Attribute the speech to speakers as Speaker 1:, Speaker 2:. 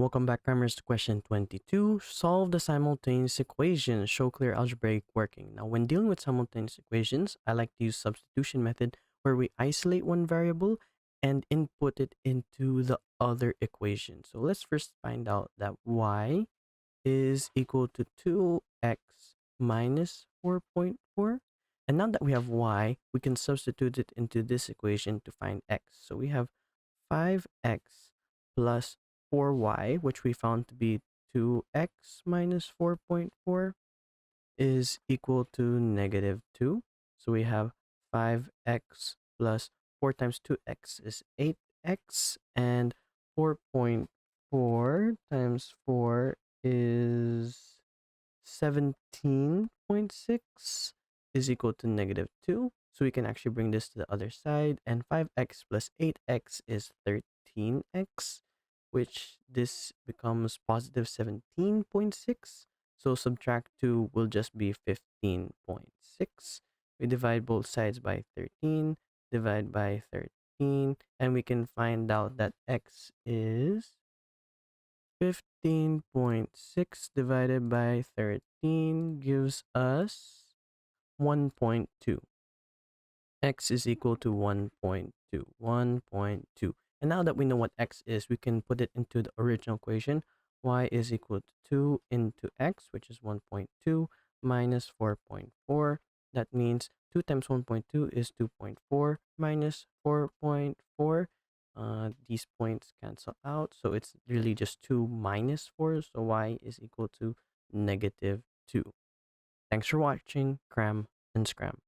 Speaker 1: Welcome back, Crammers, to question 22. Solve the simultaneous equation. Show clear algebraic working. Now, when dealing with simultaneous equations, I like to use substitution method where we isolate one variable and input it into the other equation. So let's first find out that y is equal to 2x minus 4.4. And now that we have y, we can substitute it into this equation to find x. So we have 5x plus 4y, which we found to be 2x minus 4.4, is equal to negative 2. So we have 5x plus 4 times 2x is 8x, and 4.4 times 4 is 17.6 is equal to negative 2. So we can actually bring this to the other side, and 5x plus 8x is 13x, which this becomes positive 17.6. So subtract 2 will just be 15.6. We divide both sides by 13, divide by 13, and we can find out that x is 15.6 divided by 13 gives us 1.2. X is equal to 1.2. 1.2. And now that we know what x is, we can put it into the original equation. Y is equal to 2 into x, which is 1.2, minus 4.4. That means 2 times 1.2 is 2.4 minus 4.4. These points cancel out, so it's really just 2 minus 4, so y is equal to negative 2. Thanks for watching. Cram and Scram.